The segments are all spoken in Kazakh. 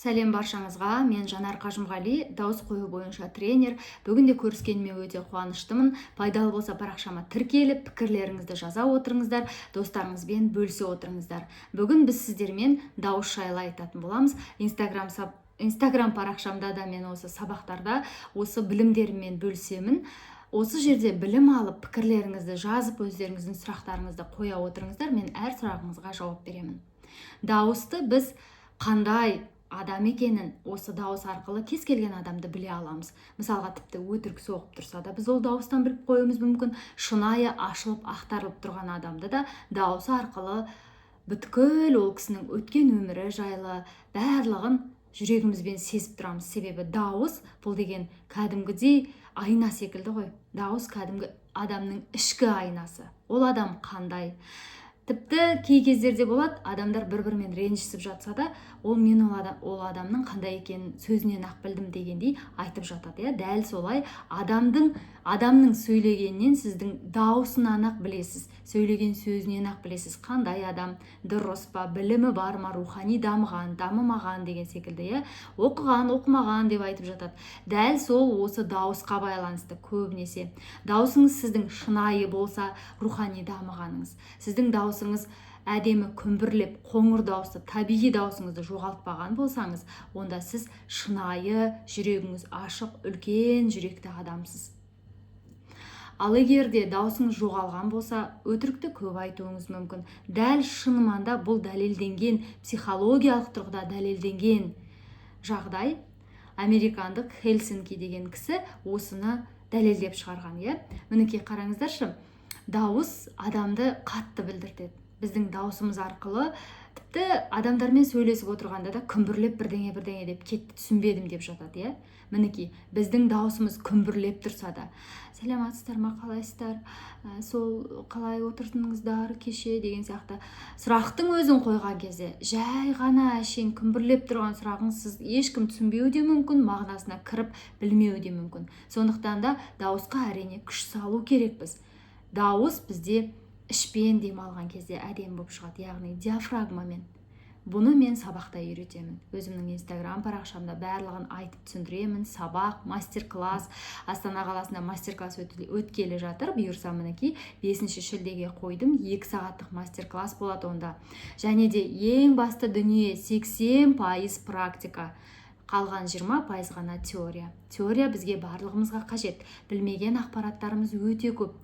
Сәлем баршаңызға, мен Жанар Қажымғали, дауыс қою бойынша тренер. Бүгінде көріскеніме өте қуаныштымын. Пайдалы болса парақшама тіркеліп, пікірлеріңізді жаза отырыңыздар, достарыңызбен бөлісе отырыңыздар. Бүгін біз сіздермен дауыс жайлы айтатын боламыз. Инстаграм парақшамда да мен осы сабақтарда осы білімдеріммен бөлісемін. Осы жерде білім алып, пікірлеріңізді жазып, өздеріңіздің сұрақтарыңызды қоя отырыңыздар. Мен әр сұрағыңызға жауап беремін. Дауысты біз қандай адам екенін осы дауыс арқылы кез келген адамды біле аламыз. Мысалға, тіпті өтірік соғып тұрса да біз ол дауыстан біліп қоюымыз мүмкін. Шынайы ашылып ақтарылып тұрған адамды да дауысы арқылы бүткіл ол кісінің өткен өмірі жайлы барлығын жүрегімізбен сезіп тұрамыз. Себебі дауыс бұл деген кәдімгідей айна секілді ғой. Дауыс кәдімгі адамның ішкі айнасы. Ол адам қандай? Тіпті кей кездерде болады, адамдар бір-бірімен ренжісіп жатса да, мен ол адамның қандай екенін сөзінен ақ білдім дегендей айтып жатады. Дәл солай адамның сөйлегеннен сіздің даусынан ақ білесіз, сөйлеген сөзінен ақ білесіз, қандай адам, дұрыс па, білімі бар ма, рухани дамыған, дамымаған деген секілді. Оқыған, оқымаған деп айтып жатады. Дәл сол осы дауысқа байланысты көбінесе. Даусыңыз сіздің шынайы болса, рухани дамығаныңыз. Сіздің даусыңыз әдемі күмбірлеп, қоңыр дауысты, табиғи даусыңызды жоғалтпаған болсаңыз, онда сіз шынайы, жүрегіңіз ашық, үлкен жүректі адамсыз. Ал егер де даусыңыз жоғалған болса, өтірікті көп айтуыңыз мүмкін. Дәл шыныманда бұл дәлелденген, психологиялық тұрғыда дәлелденген жағдай. Американдық Хельсинки деген кісі осыны дәлелдеп шығарған. Мінекей қараңыздаршы, дауыс адамды қатты білдіртеді. Біздің даусымыз арқылы тіпті адамдармен сөйлесіп отырғанда да күмбірлеп бірдеңе деп кетті, түсінбедім деп жатады. Мінекей біздің даусымыз күмбірлеп тұрса да, сәлеметсіздер ме, қалайсыздар, сол қалай отырдыңыздар кеше деген сияқты сұрақтың өзін қойған кезде жай ғана әшейін күмбірлеп тұрған сұрағыңыз сіз ешкім түсінбеуі де мүмкін, мағынасына кіріп білмеуі де мүмкін. Сондықтан да дауысқа әрине күш салу керекпіз. Дауыс бізде ішпен демалған кезде әдемі болып шығады, яғни диафрагмамен. Бұны мен сабақта үйретемін. Өзімнің инстаграм парақшамда барлығын айтып түсіндіремін. Сабақ, мастер-класс, Астана қаласында мастер-класс өткелі жатыр. Бұйырса мінекей 5 шілдеге қойдым. 2 сағаттық мастер-класс болады онда. Және де ең басты дүние 80% практика. Қалған 20% ғана теория. Теория бізге барлығымызға қажет. Білмеген ақпараттарымыз өте көп.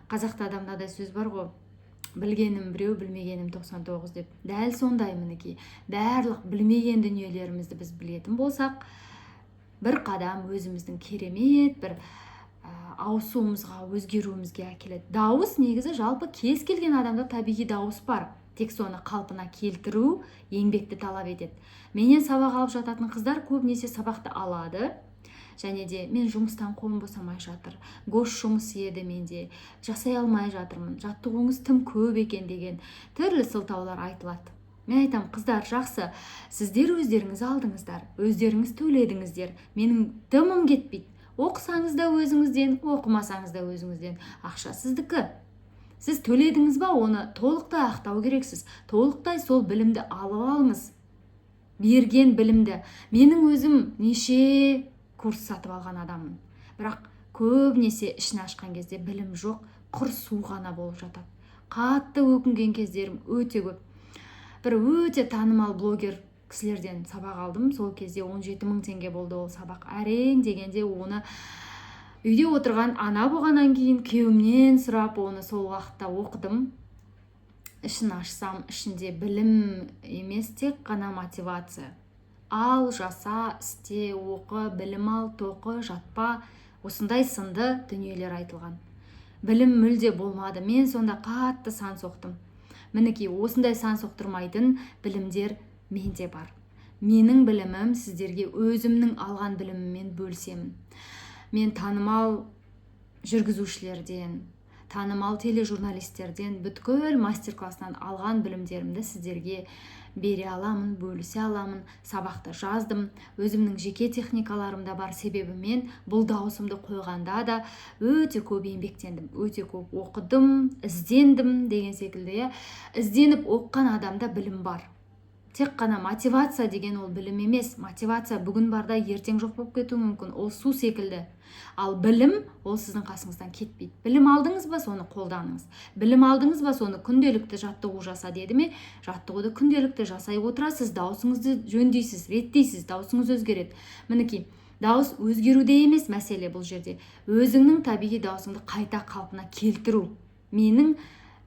Қазақта адамда да сөз бар ғой, білгенім біреу, білмегенім 99 деп. Дәл сондай мінекей. Барлық білмеген дүниелерімізді біз білетін болсақ, бір қадам өзіміздің керемет бір ауысуымызға, өзгеруімізге әкеледі. Дауыс негізі жалпы кез келген адамда табиғи дауыс бар. Тек соны қалпына келтіру еңбекті талап етеді. Менен сабақ алып жататын қыздар көбінесе сабақты алады. Және де мен жұмыстан қолым босамай жатыр. Гос жұмысы еді менде. Жасай алмай жатырмын. Жаттығуыңыз тым көп екен деген түрлі сылтаулар айтылады. Мен айтам, қыздар, жақсы, сіздер өздеріңіз алдыңыздар, өздеріңіз төледіңіздер. Менің дымым кетпейді. Оқысаңыз да өзіңізден, оқымасаңыз да өзіңізден. Ақша сіздікі. Сіз төледіңіз ба, оны толықтай ақтау керексіз. Толықтай сол білімді алып алыңыз. Берген білімді. Менің өзім неше курс сатып алған адаммын. Бірақ көбінесе ішін ашқан кезде білім жоқ, құр су ғана болып жатады. Қатты өкінген кездерім өте көп. Бір өте танымал блогер кісілерден сабақ алдым. Сол кезде 17 000 теңге болды ол сабақ. Әрең дегенде оны үйде отырған ана болғаннан кейін күйеуімнен сұрап, оны сол уақытта оқыдым. Ішін ашсам, ішінде білім емес, тек қана мотивация. Ал, жаса, істе, оқы, білім ал, тоқы, жатпа, осындай сынды дүниелер айтылған. Білім мүлде болмады. Мен сонда қатты сан соқтым. Мінекей, осындай сан соқтырмайтын білімдер менде бар. Менің білімім сіздерге өзімнің алған біліміммен бөлісемін. Мен танымал жүргізушілерден, танымал тележурналистерден бүткіл мастер-классынан алған білімдерімді сіздерге бере аламын, бөлісе аламын. Сабақты жаздым. Өзімнің жеке техникаларымда бар. Себебі мен бұл даусымды қойғанда да өте көп еңбектендім, өте көп оқыдым, іздендім деген секілді. Ізденіп оққан адамда білім бар. Тек қана мотивация деген ол білім емес. Мотивация бүгін барда ертең жоқ болып кетуі мүмкін. Ол су секілді. Ал білім ол сіздің қасыңыздан кетпейді. Білім алдыңыз ба, соны қолданыңыз. Білім алдыңыз ба, соны күнделікті жаттығу жаса деді ме? Жаттығуды күнделікті жасай отырасыз, даусыңызды жөндейсіз, реттейсіз, даусыңыз өзгереді. Мінекей, дауыс өзгеруде емес мәселе бұл жерде. Өзіңнің табиғи даусыңды қайта қалпына келтіру. Менің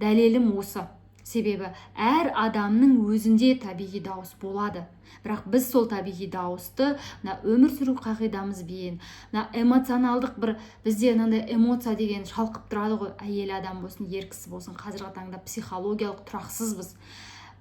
дәлелім осы. Себебі әр адамның өзінде табиғи дауыс болады. Бірақ біз сол табиғи дауысты өмір сүру қағидамызбен, эмоционалдық бізде эмоция деген шалқып тұрады ғой, әйел адам болсын, ер кісі болсын, қазіргі таңда психологиялық тұрақсызбыз.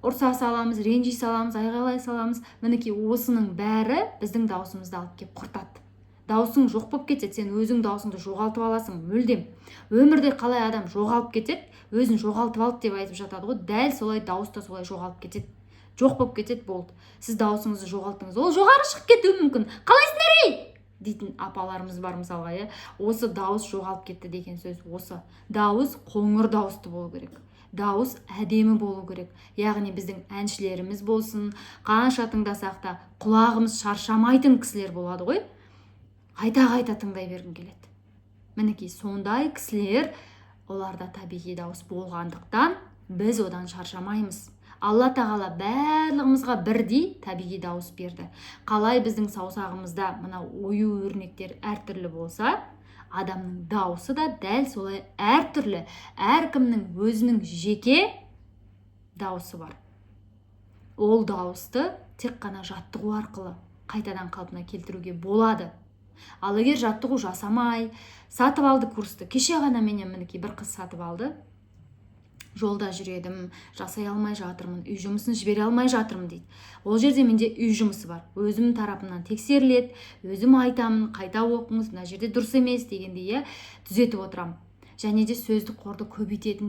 Ұрса саламыз, ренжи саламыз, айғайлай саламыз. Мінекей осының бәрі біздің даусымызды алып келіп құртады. Даусың жоқ болып кетеді, сен өзің даусыңды жоғалтып аласың мүлдем. Өмірде қалай адам жоғалып кетеді, өзін жоғалтып алды деп айтып жатады ғой, дәл солай дауыс та солай жоғалып кетеді. Жоқ болып кетеді, болды. Сіз даусыңызды жоғалттыңыз, ол жоғары шығып кетуі мүмкін. Қалайсың әрей дейтін апаларымыз бар мысалға, осы дауыс жоғалып кетті деген сөз осы. Дауыс қоңыр дауысты болу керек. Дауыс әдемі болу керек. Яғни біздің әншілеріміз болсын, қанша тыңдасақ та құлағымыз шаршамайтын кісілер болады ғой. Қайта-қайта тыңдай бергім келеді. Мінекей сондай кісілер, оларда табиғи дауыс болғандықтан біз одан шаршамаймыз. Алла тағала барлығымызға бірдей табиғи дауыс берді. Қалай біздің саусағымызда мына ою өрнектер әртүрлі болса, адамның дауысы да дәл солай әртүрлі. Әркімнің өзінің жеке дауысы бар. Ол дауысты тек қана жаттығу арқылы қайтадан қалпына келтіруге болады. Ал егер жаттығу жасамай, сатып алды курсты. Кеше ғана менен мінекей бір қыз сатып алды. Жолда жүредім, жасай алмай жатырмын, үй жұмысын жібере алмай жатырмын дейді. Ол жерде менде үй жұмысы бар. Өзім тарапымнан тексеріледі, өзім айтамын, қайта оқыңыз, мына жерде дұрыс емес дегенде түзетіп отырамын. Және де сөздік қорды көбейтетін де